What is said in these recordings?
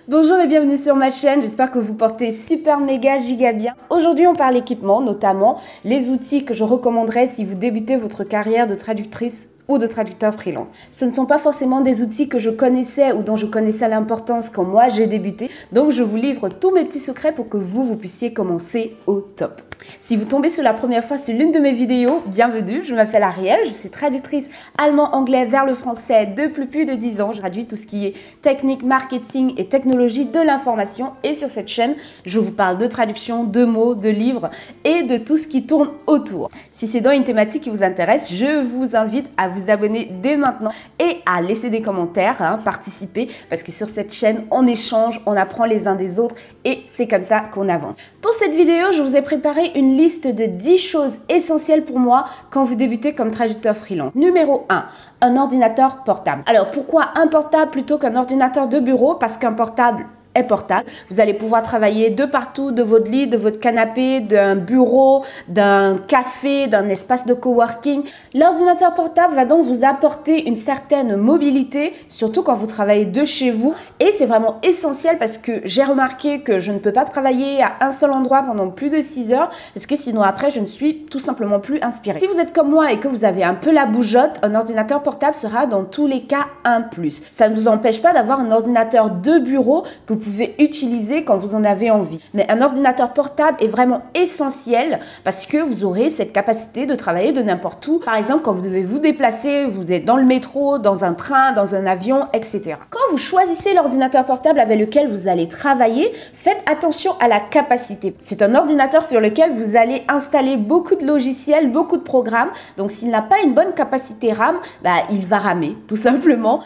Bonjour et bienvenue sur ma chaîne, j'espère que vous portez super méga giga bien. Aujourd'hui on parle équipement, notamment les outils que je recommanderais si vous débutez votre carrière de traductrice ou de traducteur freelance. Ce ne sont pas forcément des outils que je connaissais ou dont je connaissais l'importance quand moi j'ai débuté, donc je vous livre tous mes petits secrets pour que vous puissiez commencer au top. Si vous tombez sur la première fois sur l'une de mes vidéos, bienvenue, je m'appelle Ariel, je suis traductrice allemand-anglais vers le français depuis plus de 10 ans. Je traduis tout ce qui est technique, marketing et technologie de l'information et sur cette chaîne, je vous parle de traduction, de mots, de livres et de tout ce qui tourne autour. Si c'est dans une thématique qui vous intéresse, je vous invite à vous abonner dès maintenant et à laisser des commentaires, participer parce que sur cette chaîne, on échange, on apprend les uns des autres et c'est comme ça qu'on avance. Pour cette vidéo, je vous ai préparé une liste de 10 choses essentielles pour moi quand vous débutez comme traducteur freelance. Numéro 1, un ordinateur portable. Alors pourquoi un portable plutôt qu'un ordinateur de bureau? Parce qu'un portable est portable. Vous allez pouvoir travailler de partout, de votre lit, de votre canapé, d'un bureau, d'un café, d'un espace de coworking. L'ordinateur portable va donc vous apporter une certaine mobilité, surtout quand vous travaillez de chez vous. Et c'est vraiment essentiel parce que j'ai remarqué que je ne peux pas travailler à un seul endroit pendant plus de 6 heures parce que sinon après je ne suis tout simplement plus inspirée. Si vous êtes comme moi et que vous avez un peu la bougeotte, un ordinateur portable sera dans tous les cas un plus. Ça ne vous empêche pas d'avoir un ordinateur de bureau que vous pouvez utiliser quand vous en avez envie. Mais un ordinateur portable est vraiment essentiel parce que vous aurez cette capacité de travailler de n'importe où. Par exemple, quand vous devez vous déplacer, vous êtes dans le métro, dans un train, dans un avion, etc. Quand vous choisissez l'ordinateur portable avec lequel vous allez travailler, faites attention à la capacité. C'est un ordinateur sur lequel vous allez installer beaucoup de logiciels, beaucoup de programmes. Donc, s'il n'a pas une bonne capacité RAM, il va ramer, tout simplement.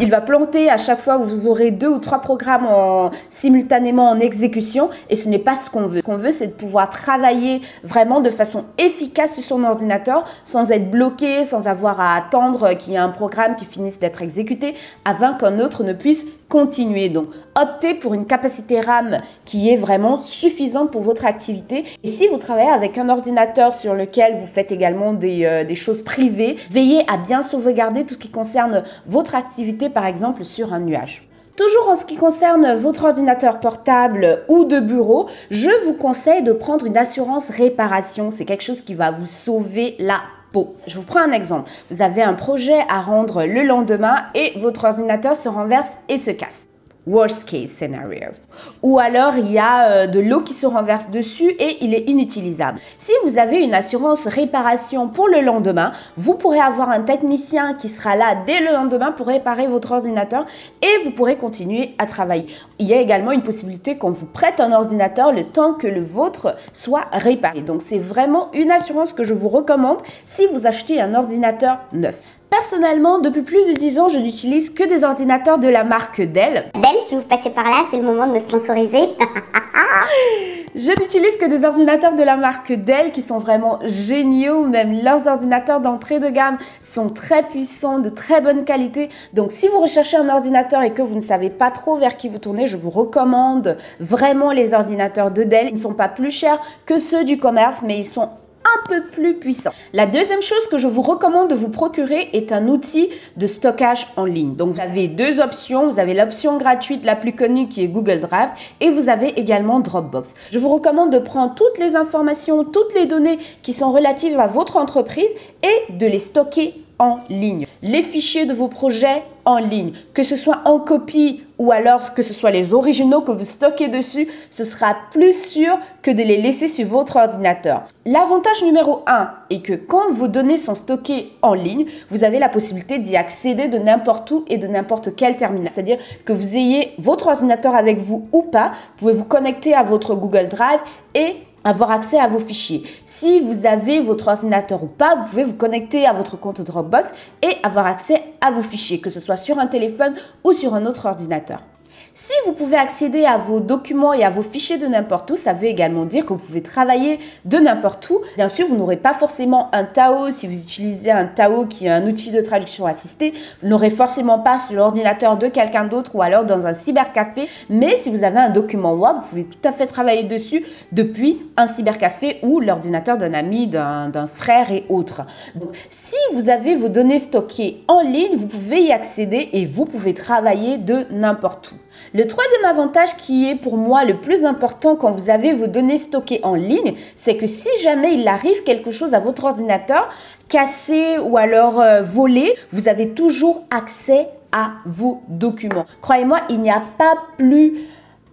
Il va planter à chaque fois où vous aurez 2 ou 3 programmes simultanément en exécution et ce n'est pas ce qu'on veut. Ce qu'on veut, c'est de pouvoir travailler vraiment de façon efficace sur son ordinateur sans être bloqué, sans avoir à attendre qu'il y ait un programme qui finisse d'être exécuté avant qu'un autre ne puisse continuer. Donc, optez pour une capacité RAM qui est vraiment suffisante pour votre activité. Et si vous travaillez avec un ordinateur sur lequel vous faites également des choses privées, veillez à bien sauvegarder tout ce qui concerne votre activité, par exemple sur un nuage. Toujours en ce qui concerne votre ordinateur portable ou de bureau, je vous conseille de prendre une assurance réparation. C'est quelque chose qui va vous sauver la peau. Je vous prends un exemple. Vous avez un projet à rendre le lendemain et votre ordinateur se renverse et se casse. Worst case scenario. Ou alors il y a de l'eau qui se renverse dessus et il est inutilisable. Si vous avez une assurance réparation pour le lendemain, vous pourrez avoir un technicien qui sera là dès le lendemain pour réparer votre ordinateur et vous pourrez continuer à travailler. Il y a également une possibilité qu'on vous prête un ordinateur le temps que le vôtre soit réparé. Donc c'est vraiment une assurance que je vous recommande si vous achetez un ordinateur neuf. Personnellement, depuis plus de 10 ans, je n'utilise que des ordinateurs de la marque Dell. Dell, si vous passez par là, c'est le moment de me sponsoriser. Je n'utilise que des ordinateurs de la marque Dell qui sont vraiment géniaux. Même leurs ordinateurs d'entrée de gamme sont très puissants, de très bonne qualité. Donc, si vous recherchez un ordinateur et que vous ne savez pas trop vers qui vous tournez, je vous recommande vraiment les ordinateurs de Dell. Ils ne sont pas plus chers que ceux du commerce, mais ils sont un peu plus puissant. La deuxième chose que je vous recommande de vous procurer est un outil de stockage en ligne. Donc vous avez 2 options. Vous avez l'option gratuite la plus connue qui est Google Drive et vous avez également Dropbox. Je vous recommande de prendre toutes les informations, toutes les données qui sont relatives à votre entreprise et de les stocker en ligne. Les fichiers de vos projets en ligne, que ce soit en copie ou alors que ce soit les originaux que vous stockez dessus, ce sera plus sûr que de les laisser sur votre ordinateur. L'avantage numéro 1 est que quand vos données sont stockées en ligne, vous avez la possibilité d'y accéder de n'importe où et de n'importe quel terminal. C'est-à-dire que vous ayez votre ordinateur avec vous ou pas, vous pouvez vous connecter à votre Google Drive et avoir accès à vos fichiers. Si vous avez votre ordinateur ou pas, vous pouvez vous connecter à votre compte Dropbox et avoir accès à vos fichiers, que ce soit sur un téléphone ou sur un autre ordinateur. Si vous pouvez accéder à vos documents et à vos fichiers de n'importe où, ça veut également dire que vous pouvez travailler de n'importe où. Bien sûr, vous n'aurez pas forcément un Tao. Si vous utilisez un Tao qui est un outil de traduction assistée, vous n'aurez forcément pas sur l'ordinateur de quelqu'un d'autre ou alors dans un cybercafé. Mais si vous avez un document Word, vous pouvez tout à fait travailler dessus depuis un cybercafé ou l'ordinateur d'un ami, d'un frère et autres. Donc, si vous avez vos données stockées en ligne, vous pouvez y accéder et vous pouvez travailler de n'importe où. Le troisième avantage qui est pour moi le plus important quand vous avez vos données stockées en ligne, c'est que si jamais il arrive quelque chose à votre ordinateur, cassé ou alors volé, vous avez toujours accès à vos documents. Croyez-moi, il n'y a pas plus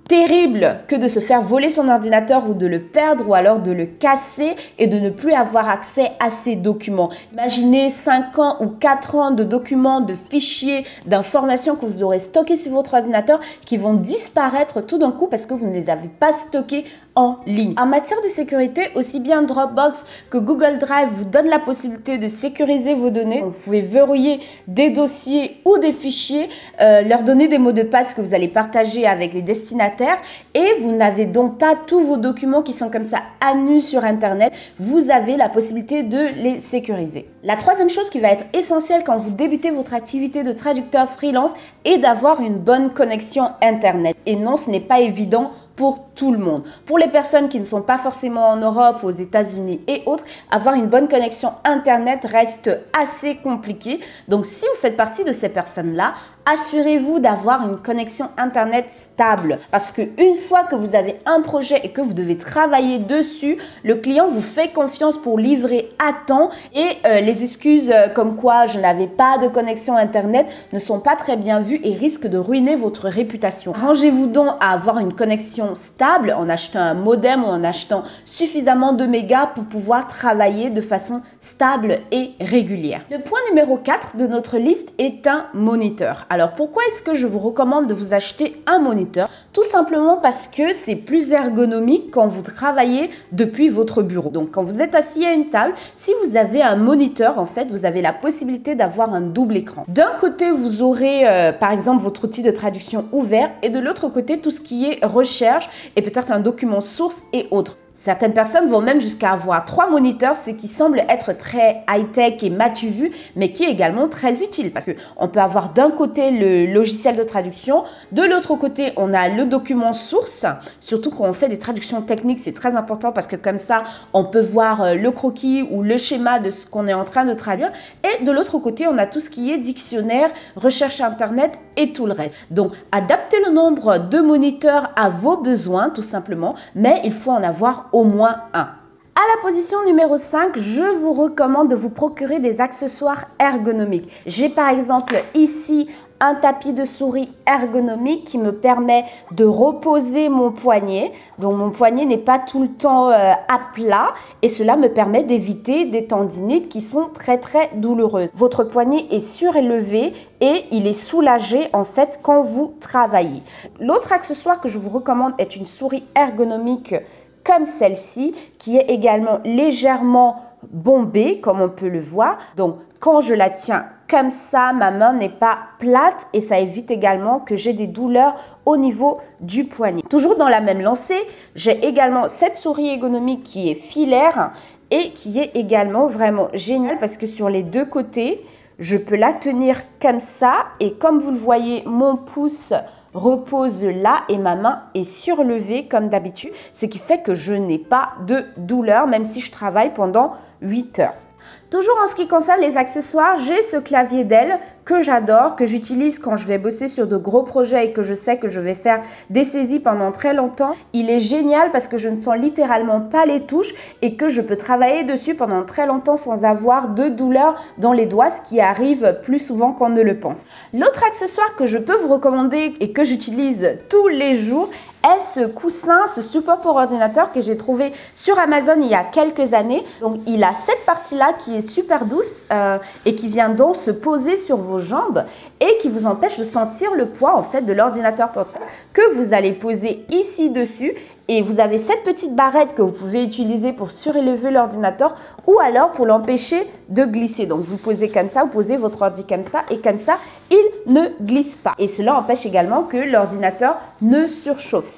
terrible que de se faire voler son ordinateur ou de le perdre ou alors de le casser et de ne plus avoir accès à ces documents. Imaginez 5 ans ou 4 ans de documents, de fichiers, d'informations que vous aurez stockés sur votre ordinateur qui vont disparaître tout d'un coup parce que vous ne les avez pas stockés en ligne. En matière de sécurité, aussi bien Dropbox que Google Drive vous donnent la possibilité de sécuriser vos données. Vous pouvez verrouiller des dossiers ou des fichiers, leur donner des mots de passe que vous allez partager avec les destinataires et vous n'avez donc pas tous vos documents qui sont comme ça à nu sur Internet. Vous avez la possibilité de les sécuriser. La troisième chose qui va être essentielle quand vous débutez votre activité de traducteur freelance est d'avoir une bonne connexion Internet. Et non, ce n'est pas évident pour tout le monde. Pour les personnes qui ne sont pas forcément en Europe, aux États-Unis et autres, avoir une bonne connexion Internet reste assez compliqué. Donc, si vous faites partie de ces personnes-là, assurez-vous d'avoir une connexion Internet stable. Parce qu'une fois que vous avez un projet et que vous devez travailler dessus, le client vous fait confiance pour livrer à temps et les excuses comme quoi je n'avais pas de connexion Internet ne sont pas très bien vues et risquent de ruiner votre réputation. Arrangez-vous donc à avoir une connexion stable en achetant un modem ou en achetant suffisamment de mégas pour pouvoir travailler de façon stable et régulière. Le point numéro 4 de notre liste est un moniteur. Alors pourquoi est-ce que je vous recommande de vous acheter un moniteur? Tout simplement parce que c'est plus ergonomique quand vous travaillez depuis votre bureau. Donc quand vous êtes assis à une table, si vous avez un moniteur, en fait, vous avez la possibilité d'avoir un double écran. D'un côté, vous aurez par exemple votre outil de traduction ouvert et de l'autre côté, tout ce qui est recherche et peut-être un document source et autres. Certaines personnes vont même jusqu'à avoir 3 moniteurs, ce qui semble être très high-tech et matu vu, mais qui est également très utile parce qu'on peut avoir d'un côté le logiciel de traduction, de l'autre côté on a le document source, surtout quand on fait des traductions techniques, c'est très important parce que comme ça on peut voir le croquis ou le schéma de ce qu'on est en train de traduire et de l'autre côté on a tout ce qui est dictionnaire, recherche internet et tout le reste. Donc adaptez le nombre de moniteurs à vos besoins tout simplement, mais il faut en avoir au moins un. À la position numéro 5, je vous recommande de vous procurer des accessoires ergonomiques. J'ai par exemple ici un tapis de souris ergonomique qui me permet de reposer mon poignet. Donc mon poignet n'est pas tout le temps à plat et cela me permet d'éviter des tendinites qui sont très douloureuses. Votre poignet est surélevé et il est soulagé en fait quand vous travaillez. L'autre accessoire que je vous recommande est une souris ergonomique comme celle-ci, qui est également légèrement bombée, comme on peut le voir. Donc, quand je la tiens comme ça, ma main n'est pas plate et ça évite également que j'ai des douleurs au niveau du poignet. Toujours dans la même lancée, j'ai également cette souris ergonomique qui est filaire et qui est également vraiment géniale parce que sur les deux côtés, je peux la tenir comme ça et comme vous le voyez, mon pouce repose là et ma main est surlevée comme d'habitude, ce qui fait que je n'ai pas de douleur même si je travaille pendant 8 heures. Toujours en ce qui concerne les accessoires, j'ai ce clavier Dell que j'adore, que j'utilise quand je vais bosser sur de gros projets et que je sais que je vais faire des saisies pendant très longtemps. Il est génial parce que je ne sens littéralement pas les touches et que je peux travailler dessus pendant très longtemps sans avoir de douleur dans les doigts, ce qui arrive plus souvent qu'on ne le pense. L'autre accessoire que je peux vous recommander et que j'utilise tous les jours est ce coussin, ce support pour ordinateur que j'ai trouvé sur Amazon il y a quelques années. Donc il a cette partie-là qui est super douce et qui vient donc se poser sur vos jambes et qui vous empêche de sentir le poids en fait de l'ordinateur portable que vous allez poser ici dessus. Et vous avez cette petite barrette que vous pouvez utiliser pour surélever l'ordinateur ou alors pour l'empêcher de glisser. Donc vous posez comme ça, vous posez votre ordi comme ça et comme ça, il ne glisse pas. Et cela empêche également que l'ordinateur ne surchauffe.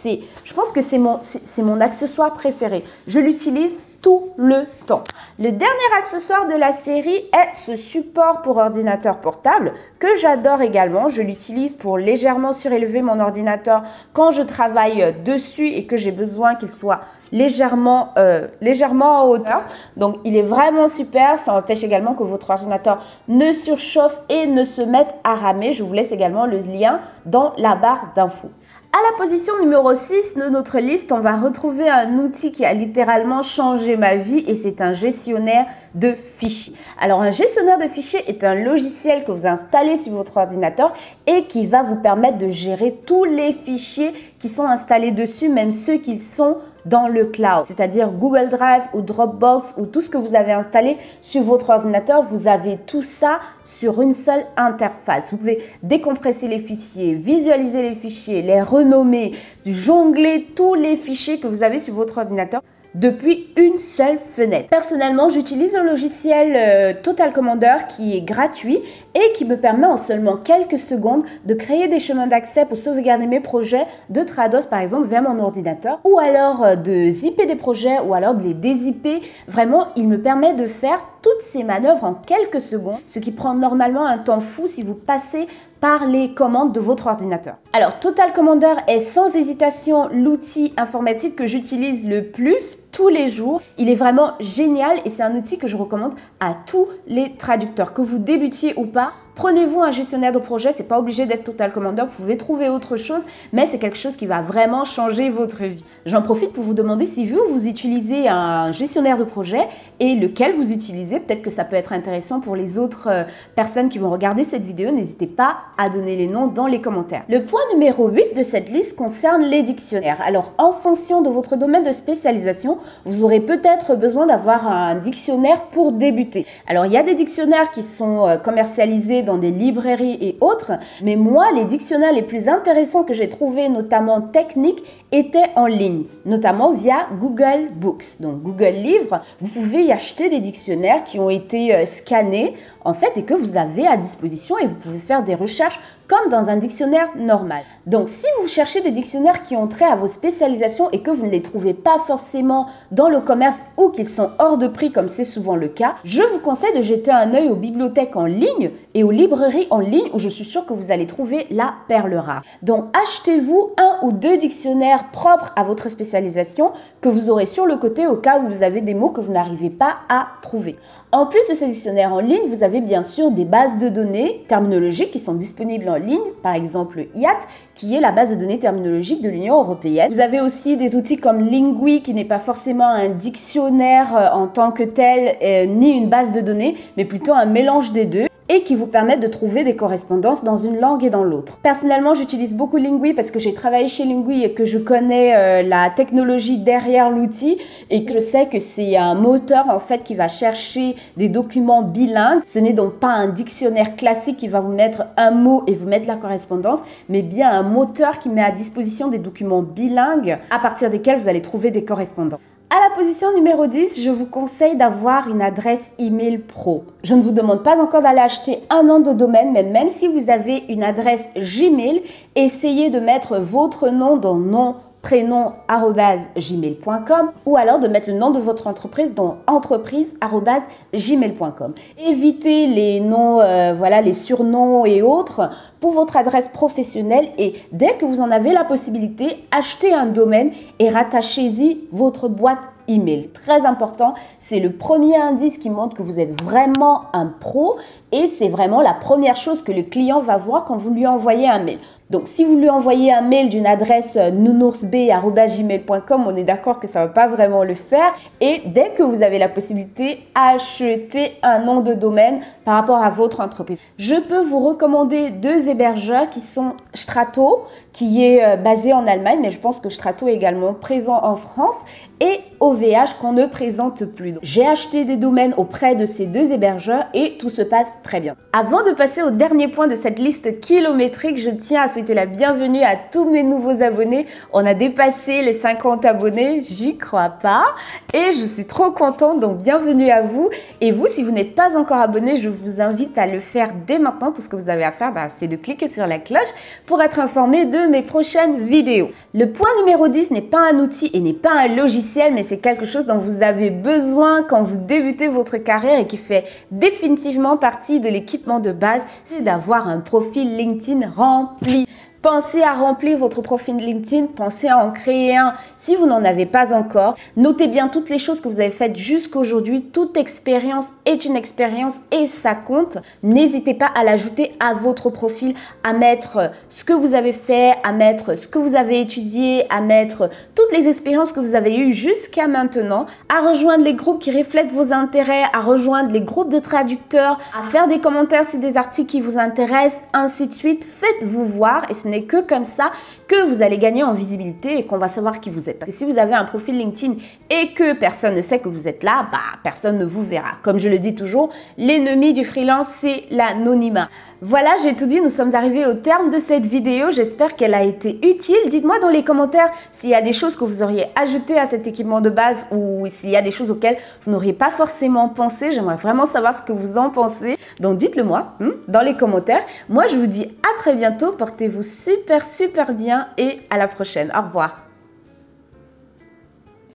Je pense que c'est mon accessoire préféré. Je l'utilise tout le temps. Le dernier accessoire de la série est ce support pour ordinateur portable que j'adore également. Je l'utilise pour légèrement surélever mon ordinateur quand je travaille dessus et que j'ai besoin qu'il soit légèrement en hauteur. Donc il est vraiment super. Ça empêche également que votre ordinateur ne surchauffe et ne se mette à ramer. Je vous laisse également le lien dans la barre d'infos. À la position numéro 6 de notre liste, on va retrouver un outil qui a littéralement changé ma vie et c'est un gestionnaire de fichiers. Alors un gestionnaire de fichiers est un logiciel que vous installez sur votre ordinateur et qui va vous permettre de gérer tous les fichiers qui sont installés dessus, même ceux qui sont dans le cloud, c'est-à-dire Google Drive ou Dropbox ou tout ce que vous avez installé sur votre ordinateur, vous avez tout ça sur une seule interface. Vous pouvez décompresser les fichiers, visualiser les fichiers, les renommer, jongler tous les fichiers que vous avez sur votre ordinateur depuis une seule fenêtre. Personnellement, j'utilise un logiciel Total Commander qui est gratuit et qui me permet en seulement quelques secondes de créer des chemins d'accès pour sauvegarder mes projets de Trados par exemple vers mon ordinateur ou alors de zipper des projets ou alors de les dézipper. Vraiment, il me permet de faire toutes ces manœuvres en quelques secondes, ce qui prend normalement un temps fou si vous passez par les commandes de votre ordinateur. Alors, Total Commander est sans hésitation l'outil informatique que j'utilise le plus tous les jours. Il est vraiment génial et c'est un outil que je recommande à tous les traducteurs, que vous débutiez ou pas. Prenez-vous un gestionnaire de projet, c'est pas obligé d'être Total Commander, vous pouvez trouver autre chose, mais c'est quelque chose qui va vraiment changer votre vie. J'en profite pour vous demander si vous utilisez un gestionnaire de projet et lequel vous utilisez. Peut-être que ça peut être intéressant pour les autres personnes qui vont regarder cette vidéo. N'hésitez pas à donner les noms dans les commentaires. Le point numéro 8 de cette liste concerne les dictionnaires. Alors, en fonction de votre domaine de spécialisation, vous aurez peut-être besoin d'avoir un dictionnaire pour débuter. Alors, il y a des dictionnaires qui sont commercialisés dans des librairies et autres, mais moi, les dictionnaires les plus intéressants que j'ai trouvés, notamment techniques, étaient en ligne, notamment via Google Books. Donc, Google Livres, vous pouvez y acheter des dictionnaires qui ont été scannés, en fait, et que vous avez à disposition et vous pouvez faire des recherches comme dans un dictionnaire normal. Donc, si vous cherchez des dictionnaires qui ont trait à vos spécialisations et que vous ne les trouvez pas forcément dans le commerce ou qu'ils sont hors de prix, comme c'est souvent le cas, je vous conseille de jeter un œil aux bibliothèques en ligne et aux librairies en ligne où je suis sûre que vous allez trouver la perle rare. Donc, achetez-vous un ou deux dictionnaires propres à votre spécialisation que vous aurez sur le côté au cas où vous avez des mots que vous n'arrivez pas à trouver. En plus de ces dictionnaires en ligne, vous avez bien sûr des bases de données terminologiques qui sont disponibles en ligne, par exemple IAT, qui est la base de données terminologique de l'Union européenne. Vous avez aussi des outils comme Lingui, qui n'est pas forcément un dictionnaire en tant que tel, ni une base de données, mais plutôt un mélange des deux, et qui vous permettent de trouver des correspondances dans une langue et dans l'autre. Personnellement, j'utilise beaucoup Lingui parce que j'ai travaillé chez Lingui et que je connais la technologie derrière l'outil et que je sais que c'est un moteur en fait qui va chercher des documents bilingues. Ce n'est donc pas un dictionnaire classique qui va vous mettre un mot et vous mettre la correspondance, mais bien un moteur qui met à disposition des documents bilingues à partir desquels vous allez trouver des correspondances. À la position numéro 10, je vous conseille d'avoir une adresse email pro. Je ne vous demande pas encore d'aller acheter un nom de domaine, mais même si vous avez une adresse Gmail, essayez de mettre votre nom dans nom prénom@gmail.com ou alors de mettre le nom de votre entreprise dans entreprise@gmail.com. Évitez les noms, les surnoms et autres pour votre adresse professionnelle et dès que vous en avez la possibilité, achetez un domaine et rattachez-y votre boîte email. Très important, c'est le premier indice qui montre que vous êtes vraiment un pro et c'est vraiment la première chose que le client va voir quand vous lui envoyez un mail. Donc, si vous lui envoyez un mail d'une adresse nounoursb@gmail.com, on est d'accord que ça ne va pas vraiment le faire. Et dès que vous avez la possibilité, achetez un nom de domaine par rapport à votre entreprise. Je peux vous recommander deux hébergeurs qui sont Strato, qui est basé en Allemagne, mais je pense que Strato est également présent en France, et OVH qu'on ne présente plus. J'ai acheté des domaines auprès de ces deux hébergeurs et tout se passe très bien. Avant de passer au dernier point de cette liste kilométrique, je tiens à souhaiter la bienvenue à tous mes nouveaux abonnés. On a dépassé les 50 abonnés, j'y crois pas. Et je suis trop contente, donc bienvenue à vous. Et vous, si vous n'êtes pas encore abonné, je vous invite à le faire dès maintenant. Tout ce que vous avez à faire, c'est de cliquer sur la cloche pour être informé de mes prochaines vidéos. Le point numéro 10 n'est pas un outil et n'est pas un logiciel, mais c'est quelque chose dont vous avez besoin quand vous débutez votre carrière et qui fait définitivement partie de l'équipement de base, c'est d'avoir un profil LinkedIn rempli. Pensez à remplir votre profil LinkedIn, pensez à en créer un si vous n'en avez pas encore. Notez bien toutes les choses que vous avez faites jusqu'à aujourd'hui. Toute expérience est une expérience et ça compte. N'hésitez pas à l'ajouter à votre profil, à mettre ce que vous avez fait, à mettre ce que vous avez étudié, à mettre toutes les expériences que vous avez eues jusqu'à maintenant, à rejoindre les groupes qui reflètent vos intérêts, à rejoindre les groupes de traducteurs, à faire des commentaires sur des articles qui vous intéressent, ainsi de suite. Faites-vous voir et ce n'est que comme ça que vous allez gagner en visibilité et qu'on va savoir qui vous êtes. Parce que si vous avez un profil LinkedIn et que personne ne sait que vous êtes là, personne ne vous verra. Comme je le dis toujours, l'ennemi du freelance, c'est l'anonymat. Voilà, j'ai tout dit, nous sommes arrivés au terme de cette vidéo. J'espère qu'elle a été utile. Dites-moi dans les commentaires s'il y a des choses que vous auriez ajoutées à cet équipement de base ou s'il y a des choses auxquelles vous n'auriez pas forcément pensé. J'aimerais vraiment savoir ce que vous en pensez. Donc dites-le moi dans les commentaires. Moi, je vous dis à très bientôt. Portez-vous super bien et à la prochaine. Au revoir.